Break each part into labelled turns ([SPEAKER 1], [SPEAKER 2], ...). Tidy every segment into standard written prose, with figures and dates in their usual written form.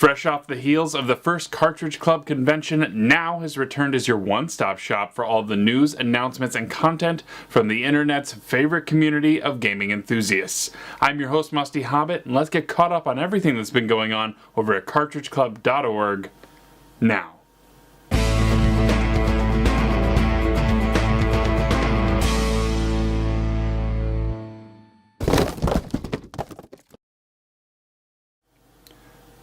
[SPEAKER 1] Fresh off the heels of the first Cartridge Club convention, Now has returned as your one-stop shop for all the news, announcements, and content from the internet's favorite community of gaming enthusiasts. I'm your host, Musty Hobbit, and let's get caught up on everything that's been going on over at cartridgeclub.org now.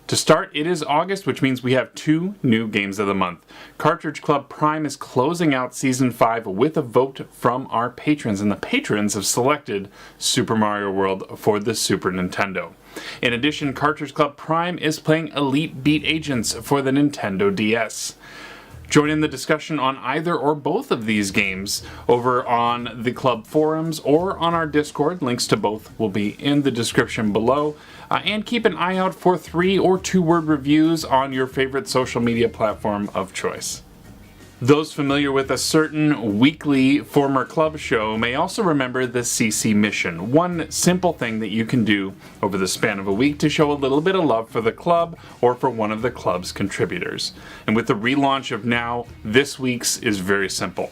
[SPEAKER 1] To start, it is August, which means we have 2 new games of the month. Cartridge Club Prime is closing out Season 5 with a vote from our patrons, and the patrons have selected Super Mario World for the Super Nintendo. In addition, Cartridge Club Prime is playing Elite Beat Agents for the Nintendo DS. Join in the discussion on either or both of these games over on the club forums or on our Discord. Links to both will be in the description below. And keep an eye out for 3 or 2-word reviews on your favorite social media platform of choice. Those familiar with a certain weekly former club show may also remember the CC mission, one simple thing that you can do over the span of a week to show a little bit of love for the club or for one of the club's contributors. And with the relaunch of Now, this week's is very simple.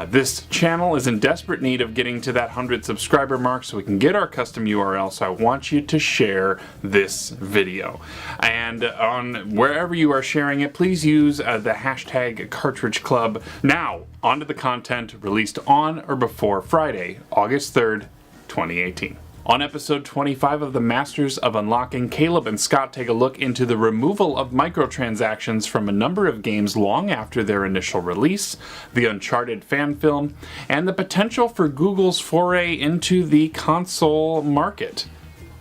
[SPEAKER 1] This channel is in desperate need of getting to that 100 subscriber mark so we can get our custom URL, so I want you to share this video. And on wherever you are sharing it, please use the hashtag Cartridge Club. Now, onto the content released on or before Friday, August 3rd, 2018. On episode 25 of the Masters of Unlocking, Caleb and Scott take a look into the removal of microtransactions from a number of games long after their initial release, the Uncharted fan film, and the potential for Google's foray into the console market.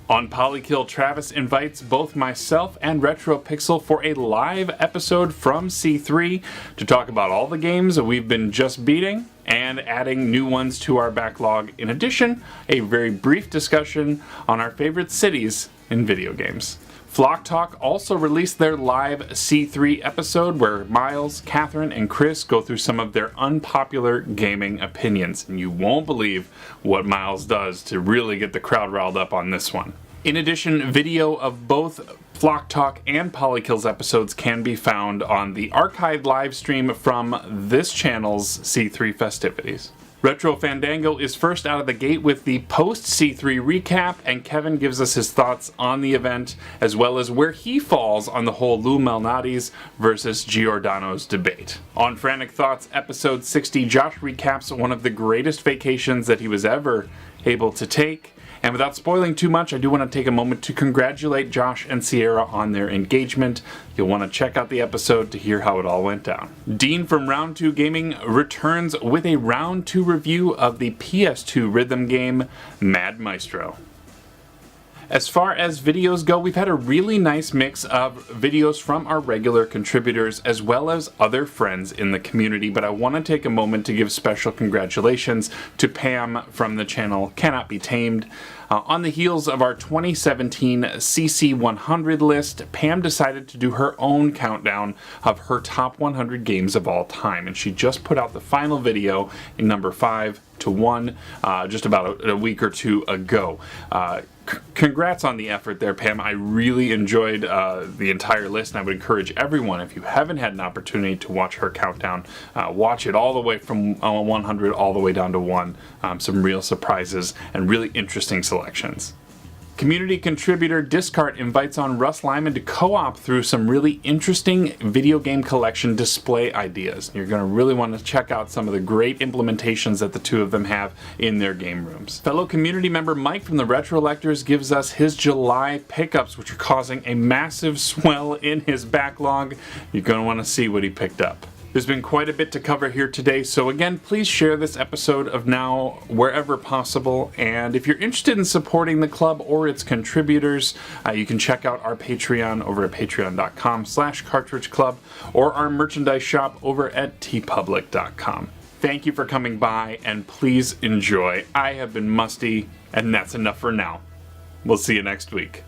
[SPEAKER 1] On Polykill, Travis invites both myself and RetroPixel for a live episode from C3 to talk about all the games that we've been just beating and adding new ones to our backlog. In addition, a very brief discussion on our favorite cities in video games. Flock Talk also released their live C3 episode where Miles, Catherine, and Chris go through some of their unpopular gaming opinions. And you won't believe what Miles does to really get the crowd riled up on this one. In addition, video of both Flock Talk and Polykill's episodes can be found on the archived live stream from this channel's C3 festivities. Retro Fandango is first out of the gate with the post-C3 recap, and Kevin gives us his thoughts on the event, as well as where he falls on the whole Lou Malnati's versus Giordano's debate. On Frantic Thoughts episode 60, Josh recaps one of the greatest vacations that he was ever able to take. And without spoiling too much, I do want to take a moment to congratulate Josh and Sierra on their engagement. You'll want to check out the episode to hear how it all went down. Dean from Round 2 Gaming returns with a Round 2 review of the PS2 rhythm game Mad Maestro. As far as videos go, we've had a really nice mix of videos from our regular contributors as well as other friends in the community, but I want to take a moment to give special congratulations to Pam from the channel Cannot Be Tamed. On the heels of our 2017 CC 100 list, Pam decided to do her own countdown of her top 100 games of all time, and she just put out the final video in number 5 to 1 just about a week or two ago. Congrats on the effort there, Pam. I really enjoyed the entire list, and I would encourage everyone, if you haven't had an opportunity to watch her countdown, watch it all the way from 100 all the way down to 1. Some real surprises and really interesting selections. Community contributor Discart invites on Russ Lyman to co-op through some really interesting video game collection display ideas. You're going to really want to check out some of the great implementations that the two of them have in their game rooms. Fellow community member Mike from the Retro Lectors gives us his July pickups, which are causing a massive swell in his backlog. You're going to want to see what he picked up. There's been quite a bit to cover here today, so again, please share this episode of Now wherever possible, and if you're interested in supporting the club or its contributors, you can check out our Patreon over at patreon.com/cartridgeclub or our merchandise shop over at tpublic.com. Thank you for coming by, and please enjoy. I have been Musty, and that's enough for now. We'll see you next week.